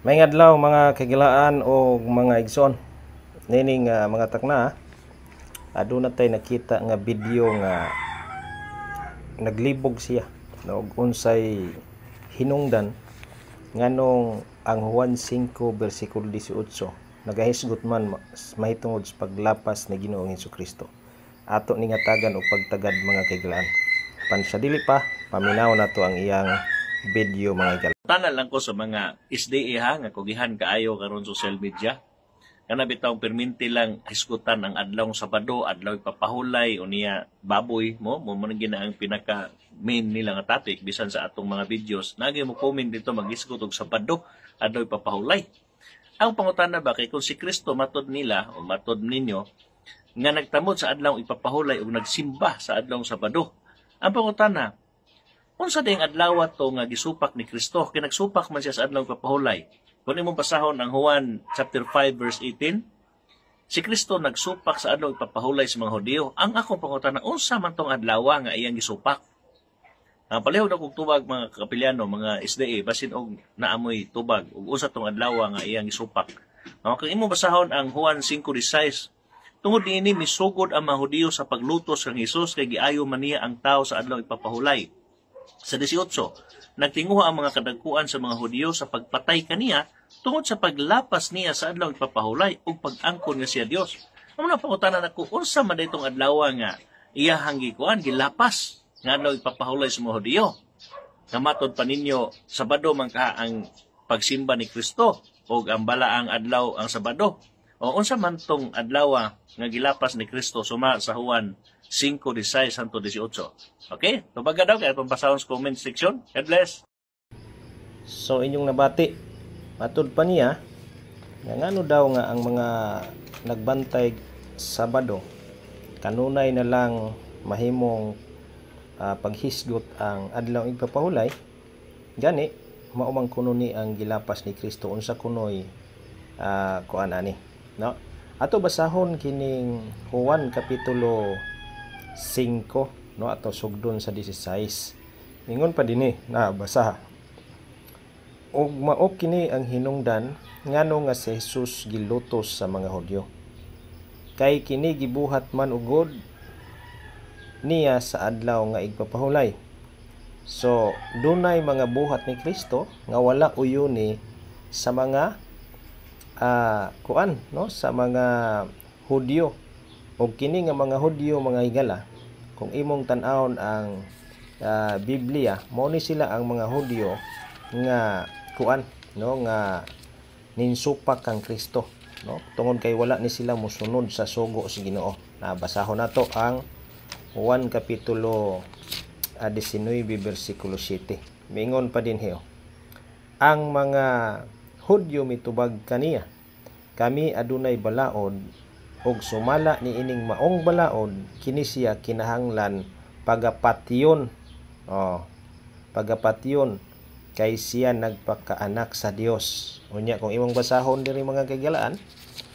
May adlaw mga kagilaan o mga igsoon. Nining mga takna, aduna tay nakita nga video nga naglibog siya og unsay hinungdan nganong ang Juan 5 bersikulo 18 nagahisgot man mahitungod sa paglapas ni Ginoong Hesukristo. Ato ni ngatagan og pagtagad mga kagilaan. Pan sa dili pa paminaw nato ang iyang video mga kagilaan. Tanan lang ko sa mga SDA ha, nga kugihan kaayo karon social media. Kana bitaw perminti lang hisgutan ang adlaw Sabado, adlaw papahulay o niya baboy mo man gina ang pinaka main nila nga topic bisan sa atong mga videos. Nagi mo comment dito maghisgot og Sabado, adlaw papahulay. Ang pangutana ba kay kung si Kristo matod nila o matod ninyo nga nagtamod sa adlaw ipapahulay o nagsimba sa adlaw Sabado. Ang pangutana, unsa ding adlaw to nga gisupak ni Kristo? Kinagsupak man siya sa adlaw papahulay. Kung imong basahon ang Juan chapter 5 verse 18, si Kristo nagsupak sa adlaw ipapahulay sa mga Hudiyo. Ang akong pangutana, unsa man tong adlaw nga iyang gisupak? Ang palihog na kong tubag mga kapilyano, mga SDA, basin og naamoy tubag, ug unsa tong adlaw nga iyang gisupak. Kung imong basahon ang Juan 5:16, tungod niini misugod ang mga Hudiyo sa paglutos kang Hesus kay giayo man niya ang tao sa adlaw ipapahulay. Sa 18, nagtinguha ang mga kadagkuan sa mga Hudiyo sa pagpatay kaniya tungod sa paglapas niya sa adlaw ipapahulay ug pag-angkon nga siya Dios. Amo na pangutanan nako, unsa man daytong adlaw nga iyahang gikuan gilapas nga adlaw ipapahulay sa mga Hudiyo? Kamatod pa ninyo Sabado man ka ang pagsimba ni Kristo ug ang balaang adlaw ang Sabado. O unsa man tong adlaw nga gilapas ni Kristo suma sa Juan 5:16 hangtod 18. Okay? Tubaga daw kay atong pasahon sa comment section. God bless. So inyong nabati, matod pa niya nga ngano daw nga ang mga nagbantay Sabado kanunay na lang mahimong paghisgot ang adlaw ipapahulay. Gani mao man kuno ni ang gilapas ni Kristo unsa kunoy kuan ani, no? Ato basahon kining Juan kapitulo 5, no, ato sugdon sa 16. Mingon pa dinhi na basa. Og mao kini ang hinungdan ngano nga si Jesus gilutos sa mga Hudyo. Kay kini gibuhat man ugod niya sa adlaw nga igpapahulay. So dunay mga buhat ni Kristo nga wala uyoni sa mga kuan, no, sa mga Hudyo. Og kini nga mga Hudyo mga higala, kung imong tan-awon ang Biblia, mao ni sila ang mga Hudyo nga kuan, no, nga ninsupak kang Kristo, no, tungod kay wala ni sila mosunod sa sugo sa Ginoo. Basahon nato ang Juan kapitulo 19 bersikulo 7. Mingon pa din hiyo, ang mga Hudyo mitubag kaniya, kami adunay balaod ug sumala ni ining maong balaod kini siya kinahanglan pagapatyon. Pagapatyon kay siya nagpakaanak sa Dios. Unya kung imong basahon diri mga kagilaan,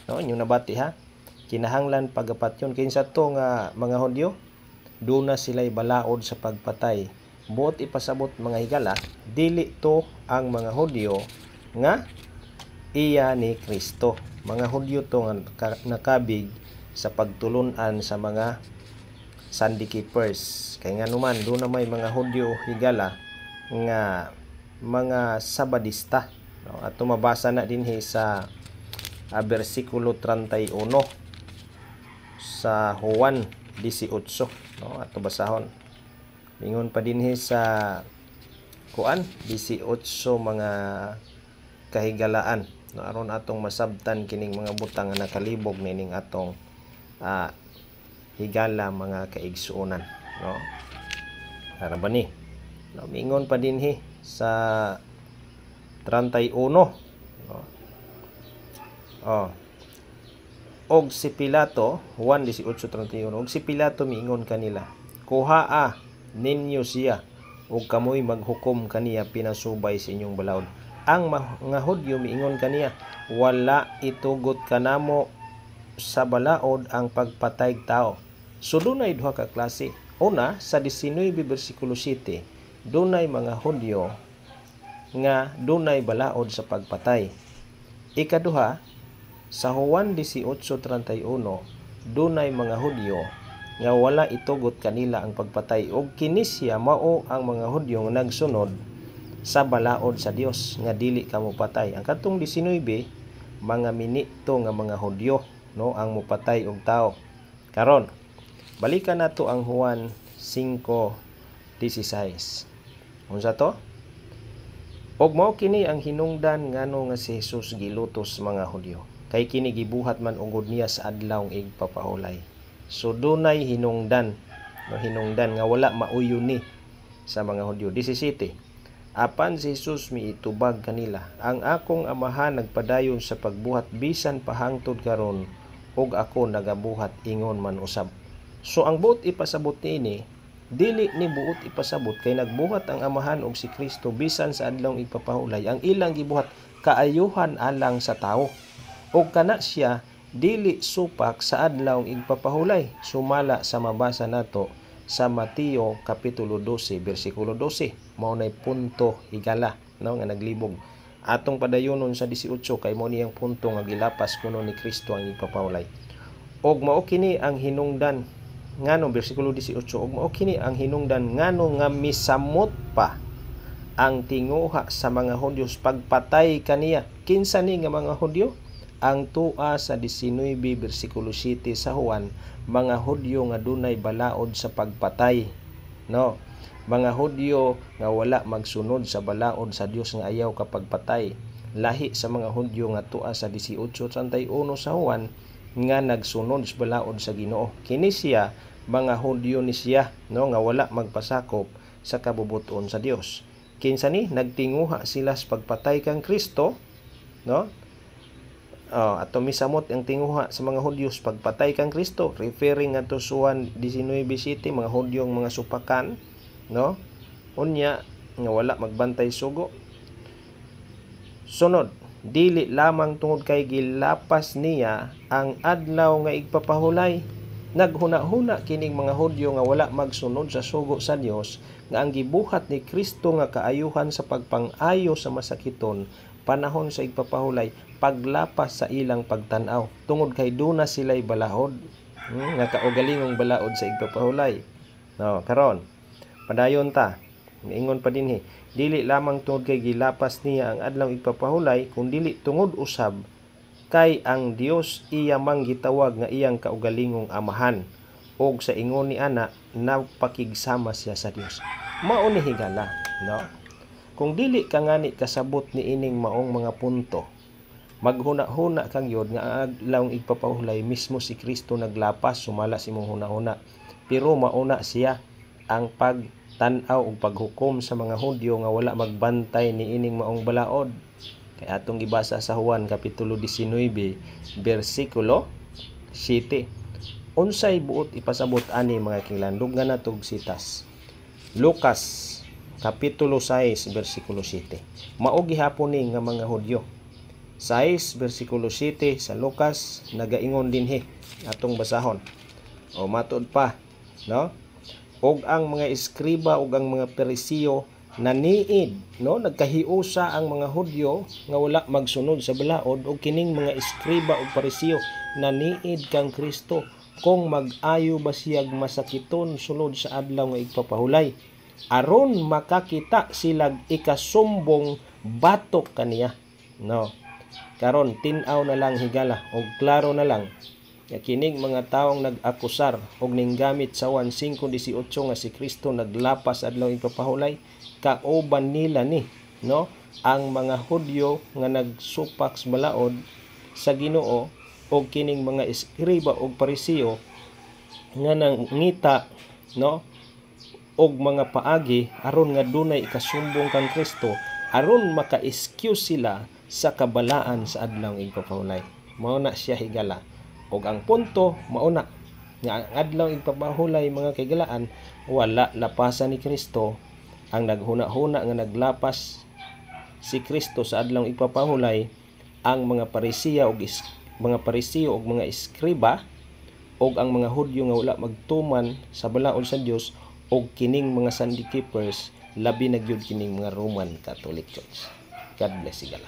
no, inyong nabati ha, kinahanglan pagapatyon kinsa to nga mga Hudyo duna sila'y balaod sa pagpatay. Buot ipasabot mga higala, dili to ang mga Hudyo nga iya ni Kristo. Mga Hudyo to nga nakabig sa pagtulunan sa mga Sunday keepers. Kay nga naman, doon na may mga Hudyo higala nga mga Sabadista. No? At tumabasa na din sa versikulo 31 sa Juan 18. No? At basahon. Mingon pa din sa Juan 18 mga kahigalaan. No, aron atong masabtan kining mga butang nga nakalibog nining atong higala mga kaigsuonan, no? Para ba ni? No, mingon pa dinhi sa 31, no? Og si Pilato, Juan 18:31, og si Pilato miingon kanila, kuhaa ninyo siya ug kamoy maghukom kaniya pinasubay sa inyong balaod. Ang mga Hudyo miingon kaniya, wala itugot kanamo sa balaod ang pagpatay tao. So dunay duha ka klase. Una, sa 19 bersikulo 7, dunay mga Hudyo nga dunay balaod sa pagpatay. Ikaduha, sa Juan 18:31, dunay mga Hudyo nga wala itugot kanila ang pagpatay ug kini siya mao ang mga Hudyo nga nagsunod sa balaod sa Dios nga dili ka mopatay. Ang katong 19, mga minito nga mga Hudyo no ang mopatay og tao. Karon, balikan nato ang Juan 5:16. Unsa to? Og mao kini ang hinungdan ngano nga si Jesus gilutos mga Hudyo. Kay kini gibuhat man ungod niya sa adlaw ng igpapahulay. So dunay hinungdan, no hinungdan nga wala mauyo ni sa mga Hudyo. 17. Apan si Jesus miitubag kanila, ang akong amahan nagpadayon sa pagbuhat bisan pahangtod karon ug ako nagabuhat ingon man usab. So ang buot ipasabot niini, dili ni buot ipasabot kay nagbuhat ang amahan og si Kristo bisan sa adlaw ng igpapahulay. Ang ilang gibuhat kaayuhan alang sa tawo. Og kana siya dili supak sa adlaw ng igpapahulay. Sumala sa mabasa nato sa Mateo kapitulo 12 bersikulo 12. Mao nay punto higala no nga naglibog. Atong padayonon sa 18 kay mao niyang punto nga gilapas kuno ni Kristo ang igpapahulay. Og mao kini ang hinungdan ngano bersikulo 18, og mao kini ang hinungdan ngano nga misamot pa ang tinguha sa mga Hudyo pagpatay kaniya. Kinsa ni nga mga Hudyo? Ang tua sa 19 bersikulo 7 sa Juan, mga Hudyo nga dunay balaod sa pagpatay. No, mga Hudyo nga wala magsunod sa balaod sa Dios nga ayaw ka pagpatay. Lahi sa mga Hudyo nga tua sa 18:31 sa Juan nga nagsunod sa balaod sa Ginoo. Kini siya mga Hudyo ni siya no nga wala magpasakop sa kabubuton sa Dios. Kinsa ni nagtinguha sila sa pagpatay kang Kristo, no? Ato misamot ang tinguha sa mga Hudyo sa pagpatay kang Kristo, referring ato sa Juan 19:7, mga Hudyong mga supakan, no? Unya nga wala magbantay sugo. Sunod, dili lamang tungod kay gilapas niya ang adlaw nga igpapahulay. Naghuna-huna kining mga Hudyo nga wala magsunod sa sugo sa Dios nga ang gibuhat ni Kristo nga kaayuhan sa pagpang-ayo sa masakiton panahon sa igpapahulay paglapas sa ilang pagtan-aw tungod kay duna sila'y balaod nga kaugalingong balaod sa igpapahulay. No, karon padayon ta miingon pa dinhi, dili lamang tungod kay gilapas niya ang adlaw igpapahulay kun dili tungod usab kay ang Dios iya mang gitawag nga iyang kaugalingong amahan og sa ingon ni ana napakigsama siya sa Dios. Mao ni higala, no? Kung dili ka ngani kasabot ni ining maong mga punto, maghuna-huna kang yod nga ang adlaw igpapahulay mismo si Kristo naglapas sumala si imong huna-huna. Pero mauna siya ang pagtan-aw ug paghukom sa mga Hudyo nga wala magbantay ni ining maong balaod. Kaya atong gibasa sa Juan kapitulo 19 bersikulo 7. Unsay buot ipasabot ani mga kinlandog nga natog sitas. Lucas kapitulo 6 bersikulo 7. Mao gihapon ni nga mga Hudyo. 6 bersikulo 7 sa Lucas nagaingon dinhi atong basahon. O matud pa, no? Og ang mga eskriba ug ang mga Parisiyo naniid, no, nagkahiusa ang mga Hudyo nga wala magsunod sa balaod og kining mga eskriba ug Parisiyo naniid kang Kristo kung mag-ayo ba siyag masakiton sulod sa adlaw nga igpapahulay aron makakita silag ikasumbong batok kaniya. No, karon tin-aw na lang higala og klaro na lang nga kining mga taong nag-akusar og ninggamit sa Juan 5:18 nga si Kristo naglapas adlaw igpapahulay, kauban nila ni, no, ang mga Hudyo nga nagsupak sa balaod sa Ginoo og kining mga eskriba og Parisiyo nga nangita, no, og mga paagi aron nga dunay ikasumbong kang Kristo aron maka-excuse sila sa kabalaan sa adlaw igpapahulay. Mao na siya higala. Og ang punto mao na nga ang adlaw igpapahulay mga kaigalaan wala lapasan ni Kristo. Ang naghuna-huna nga naglapas si Kristo sa adlaw igpapahulay ang mga Parisiya og mga Parisiyo og mga eskriba og ang mga Hudyo nga wala magtuman sa balaod sa Dios og kining mga Sunday keepers labi na gyud kining mga Roman Catholic Church. God bless sigala.